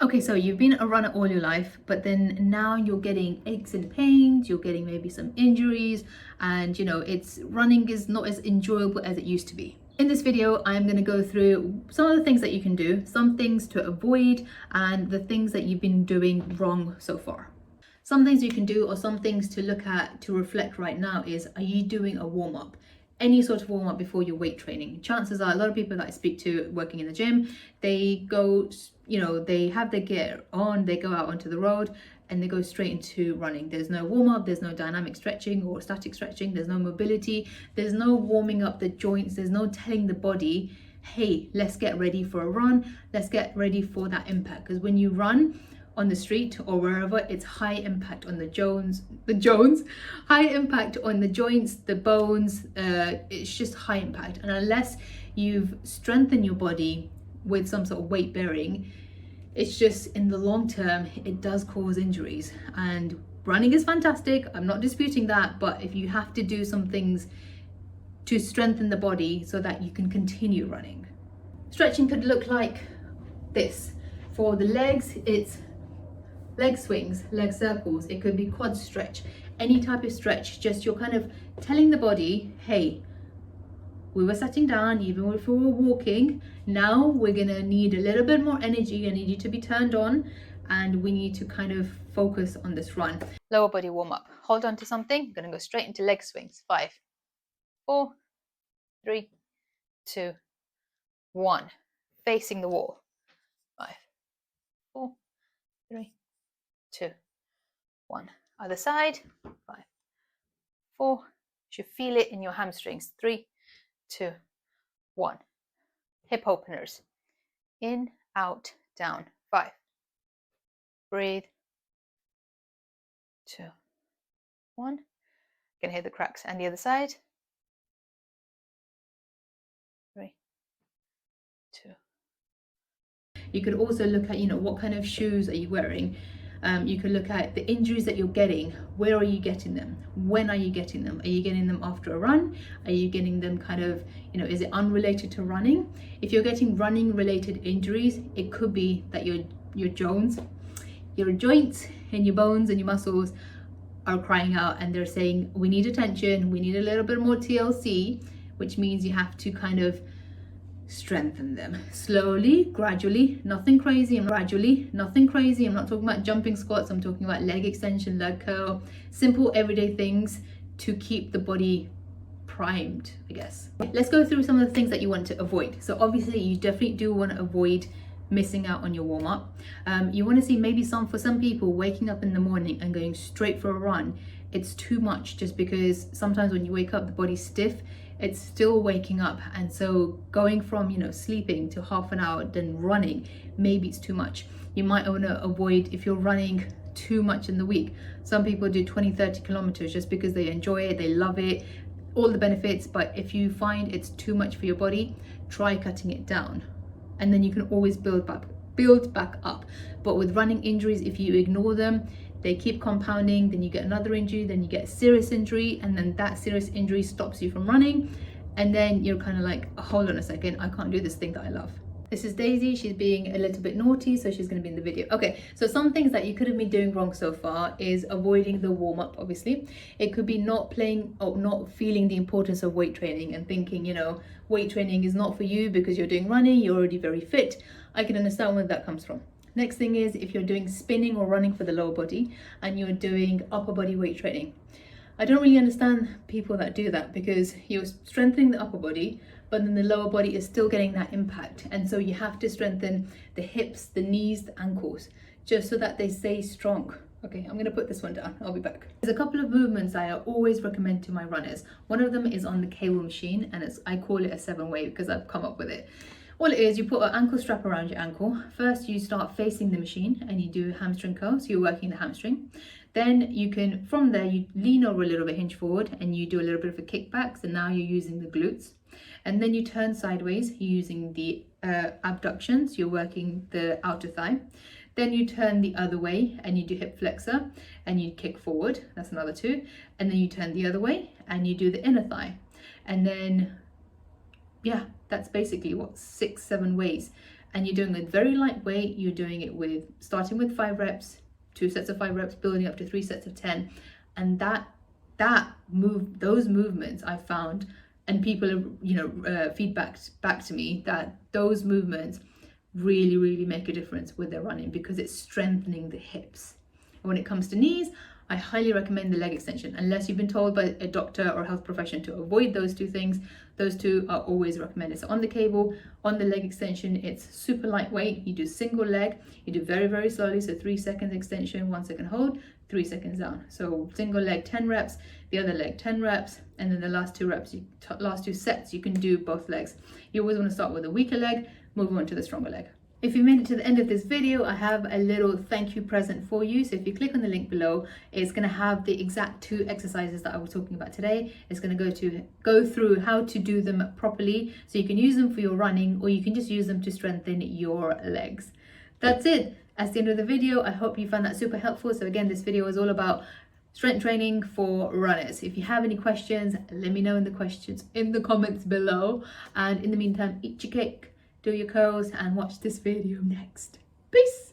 Okay, so you've been a runner all your life, but then now you're getting aches and pains, you're getting maybe some injuries, and it's running is not as enjoyable as it used to be. In this video, I'm going to go through some of the things that you can do, some things to avoid, and the things that you've been doing wrong so far. Some things you can do, or some things to look at, to reflect right now is, are you doing a warm-up? Any sort of warm-up before your weight training. Chances are a lot of people that I speak to working in the gym, they go, they have their gear on, they go out onto the road and they go straight into running. There's no warm-up, there's no dynamic stretching or static stretching, there's no mobility, there's no warming up the joints, there's no telling the body, hey, let's get ready for a run, let's get ready for that impact. Because when you run on the street or wherever, it's high impact on high impact on the joints, the bones, it's just high impact. And unless you've strengthened your body with some sort of weight bearing, it's just in the long term, it does cause injuries. And running is fantastic, I'm not disputing that, but if you have to do some things to strengthen the body so that you can continue running. Stretching could look like this. For the legs, it's leg swings, leg circles, it could be quad stretch, any type of stretch. Just you're kind of telling the body, hey, we were sitting down, even if we were walking, now we're gonna need a little bit more energy. I need you to be turned on and we need to kind of focus on this run. Lower body warm up. Hold on to something. I'm gonna go straight into leg swings. 5, 4, 3, 2, 1. Facing the wall. 5, 4, 3, 2, 1. Other side. 5, 4. You should feel it in your hamstrings. 3, 2, 1. Hip openers. In, out, down. 5. Breathe. 2, 1. You can hear the cracks. And the other side. 3, 2. You could also look at, what kind of shoes are you wearing? You could look at the injuries that you're getting. Where are you getting them? When are you getting them? Are you getting them after a run? Are you getting them kind of, is it unrelated to running? If you're getting running related injuries, it could be that your joints and your bones and your muscles are crying out and they're saying, we need attention, we need a little bit more TLC, which means you have to kind of strengthen them slowly, gradually, nothing crazy. I'm not talking about jumping squats, I'm talking about leg extension, leg curl, simple everyday things to keep the body primed, I guess. Let's go through some of the things that you want to avoid. So obviously you definitely do want to avoid missing out on your warm-up. You want to see maybe for some people, waking up in the morning and going straight for a run, it's too much, just because sometimes when you wake up the body's stiff, it's still waking up, and so going from sleeping to half an hour then running, maybe it's too much. You might want to avoid if you're running too much in the week. Some people do 20-30 kilometers just because they enjoy it, they love it, all the benefits. But if you find it's too much for your body, try cutting it down, and then you can always build back up. But with running injuries, if you ignore them, they keep compounding, then you get another injury, then you get a serious injury, and then that serious injury stops you from running, and then you're kind of like, hold on a second, I can't do this thing that I love. This is Daisy, she's being a little bit naughty, so she's going to be in the video. Okay, so some things that you could have been doing wrong so far is avoiding the warm-up, obviously. It could be not playing or not feeling the importance of weight training and thinking, weight training is not for you because you're doing running, you're already very fit. I can understand where that comes from. Next thing is if you're doing spinning or running for the lower body and you're doing upper body weight training. I don't really understand people that do that, because you're strengthening the upper body, but then the lower body is still getting that impact. And so you have to strengthen the hips, the knees, the ankles, just so that they stay strong. Okay, I'm gonna put this one down, I'll be back. There's a couple of movements I always recommend to my runners. One of them is on the cable machine, and I call it a 7-way because I've come up with it. All it is, you put an ankle strap around your ankle. First, you start facing the machine and you do hamstring curl, so you're working the hamstring. Then you can, from there, you lean over a little bit, hinge forward, and you do a little bit of a kickback, so now you're using the glutes. And then you turn sideways, you're using the abductions, you're working the outer thigh. Then you turn the other way and you do hip flexor and you kick forward, that's another 2. And then you turn the other way and you do the inner thigh. And then, yeah, that's basically what, 6-7 ways. and you're doing it very lightweight. You're doing it with starting with 5 reps, 2 sets of 5 reps, building up to 3 sets of 10, and those movements I found, and people feedback back to me that those movements really make a difference with their running, because it's strengthening the hips. And when it comes to knees, I highly recommend the leg extension, unless you've been told by a doctor or health profession to avoid those two things. Those two are always recommended. So on the cable, on the leg extension, it's super lightweight. You do single leg, you do very slowly, so 3 seconds extension, 1 second hold, 3 seconds down. So single leg 10 reps, the other leg 10 reps, and then the last 2 reps, last 2 sets, you can do both legs. You always want to start with a weaker leg, move on to the stronger leg. If you made it to the end of this video, I have a little thank you present for you. So if you click on the link below, it's going to have the exact 2 exercises that I was talking about today. It's going to go through how to do them properly, so you can use them for your running, or you can just use them to strengthen your legs. That's it. That's the end of the video. I hope you found that super helpful. So again, this video is all about strength training for runners. If you have any questions, let me know in the comments below. And in the meantime, eat your cake, do your curls, and watch this video next. Peace.